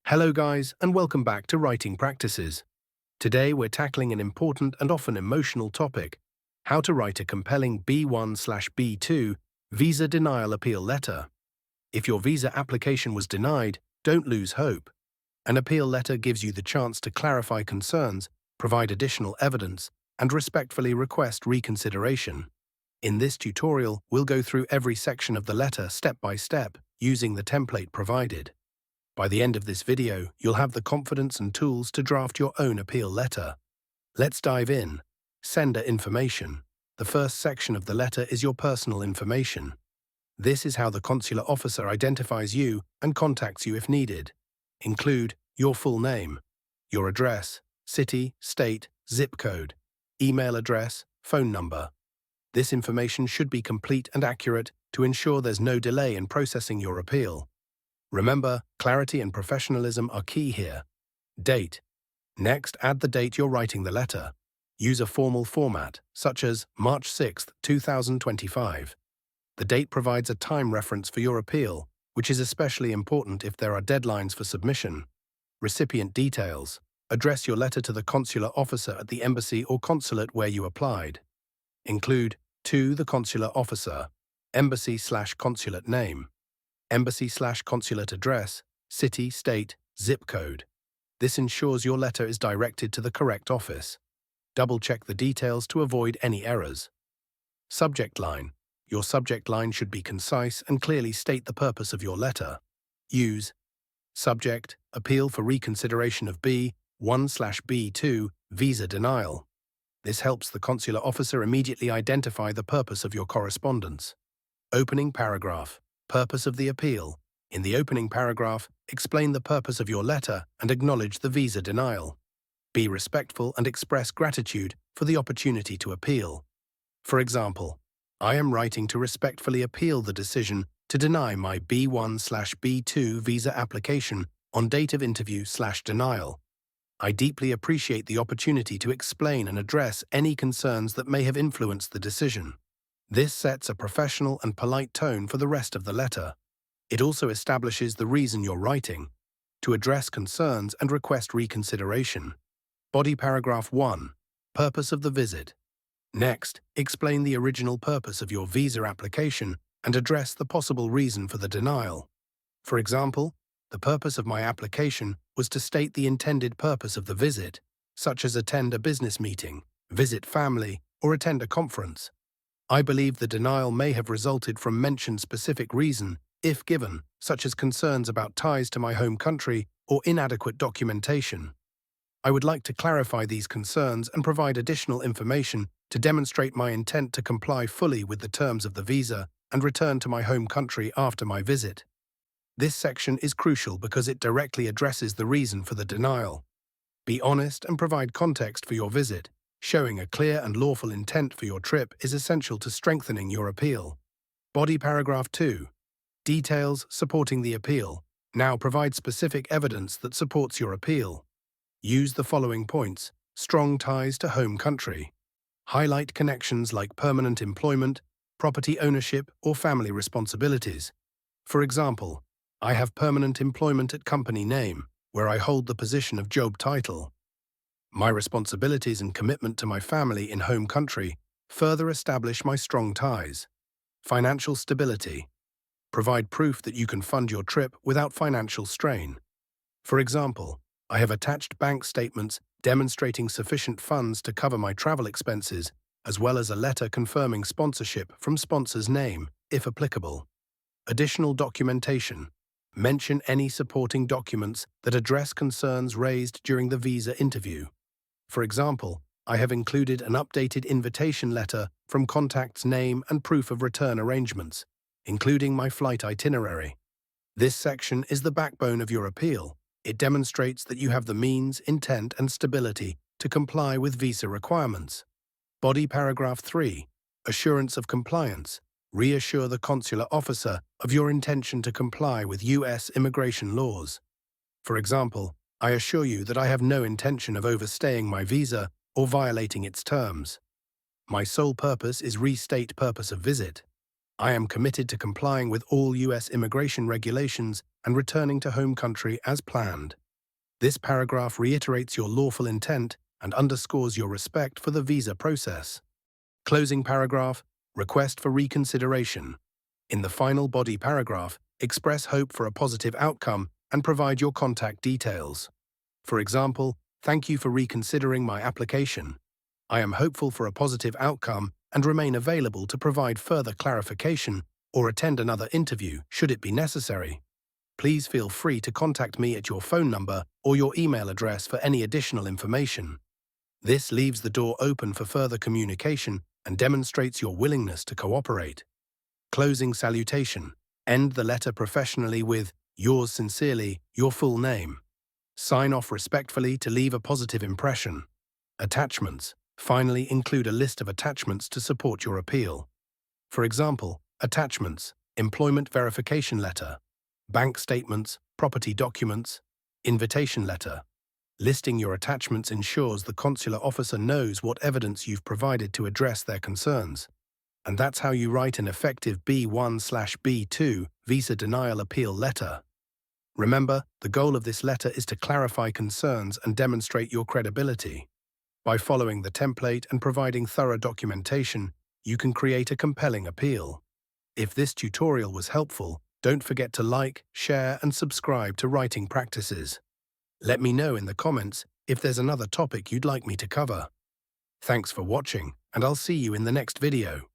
Hello guys, and welcome back to Writing Practices. Today we're tackling an important and often emotional topic: how to write a compelling B1/B2 visa denial appeal letter. If your visa application was denied, don't lose hope. An appeal letter gives you the chance to clarify concerns, provide additional evidence, and respectfully request reconsideration. In this tutorial, we'll go through every section of the letter step by step, using the template provided. By the end of this video, you'll have the confidence and tools to draft your own appeal letter. Let's dive in. Sender information. The first section of the letter is your personal information. This is how the consular officer identifies you and contacts you if needed. Include your full name, your address, city, state, zip code, email address, phone number. This information should be complete and accurate to ensure there's no delay in processing your appeal. Remember, clarity and professionalism are key here. Date. Next, add the date you're writing the letter. Use a formal format, such as March 6, 2025. The date provides a time reference for your appeal, which is especially important if there are deadlines for submission. Recipient details. Address your letter to the consular officer at the embassy or consulate where you applied. Include to the consular officer, embassy/consulate name, embassy/consulate address, city, state, zip code. This ensures your letter is directed to the correct office. Double-check the details to avoid any errors. Subject line. Your subject line should be concise and clearly state the purpose of your letter. Use subject, appeal for reconsideration of B1/B2 visa denial. This helps the consular officer immediately identify the purpose of your correspondence. Opening paragraph. Purpose of the appeal. In the opening paragraph, explain the purpose of your letter and acknowledge the visa denial. Be respectful and express gratitude for the opportunity to appeal. For example, I am writing to respectfully appeal the decision to deny my B1/B2 visa application on date of interview/denial. I deeply appreciate the opportunity to explain and address any concerns that may have influenced the decision. This sets a professional and polite tone for the rest of the letter. It also establishes the reason you're writing, to address concerns and request reconsideration. Body paragraph 1. Purpose of the visit. Next, explain the original purpose of your visa application and address the possible reason for the denial. For example, the purpose of my application was to state the intended purpose of the visit, such as attend a business meeting, visit family, or attend a conference. I believe the denial may have resulted from mentioned specific reason, if given, such as concerns about ties to my home country or inadequate documentation. I would like to clarify these concerns and provide additional information to demonstrate my intent to comply fully with the terms of the visa and return to my home country after my visit. This section is crucial because it directly addresses the reason for the denial. Be honest and provide context for your visit. Showing a clear and lawful intent for your trip is essential to strengthening your appeal. Body paragraph 2. Details supporting the appeal. Now provide specific evidence that supports your appeal. Use the following points: strong ties to home country. Highlight connections like permanent employment, property ownership, or family responsibilities. For example, I have permanent employment at company name, where I hold the position of job title. My responsibilities and commitment to my family in home country further establish my strong ties. Financial stability. Provide proof that you can fund your trip without financial strain. For example, I have attached bank statements demonstrating sufficient funds to cover my travel expenses, as well as a letter confirming sponsorship from sponsor's name, if applicable. Additional documentation. Mention any supporting documents that address concerns raised during the visa interview. For example, I have included an updated invitation letter from contact's name and proof of return arrangements, including my flight itinerary. This section is the backbone of your appeal. It demonstrates that you have the means, intent, and stability to comply with visa requirements. Body paragraph 3. Assurance of compliance. Reassure the consular officer of your intention to comply with U.S. immigration laws. For example, I assure you that I have no intention of overstaying my visa or violating its terms. My sole purpose is restate purpose of visit. I am committed to complying with all U.S. immigration regulations and returning to home country as planned. This paragraph reiterates your lawful intent and underscores your respect for the visa process. Closing paragraph, request for reconsideration. In the final body paragraph, express hope for a positive outcome and provide your contact details. For example, thank you for reconsidering my application. I am hopeful for a positive outcome and remain available to provide further clarification or attend another interview should it be necessary. Please feel free to contact me at your phone number or your email address for any additional information. This leaves the door open for further communication and demonstrates your willingness to cooperate. Closing salutation. End the letter professionally with, "Yours sincerely, your full name." Sign off respectfully to leave a positive impression. Attachments. Finally, include a list of attachments to support your appeal. For example, attachments: employment verification letter, bank statements, property documents, invitation letter. Listing your attachments ensures the consular officer knows what evidence you've provided to address their concerns. And that's how you write an effective B1/B2 visa denial appeal letter. Remember, the goal of this letter is to clarify concerns and demonstrate your credibility. By following the template and providing thorough documentation, you can create a compelling appeal. If this tutorial was helpful, don't forget to like, share, and subscribe to Writing Practices. Let me know in the comments if there's another topic you'd like me to cover. Thanks for watching, and I'll see you in the next video.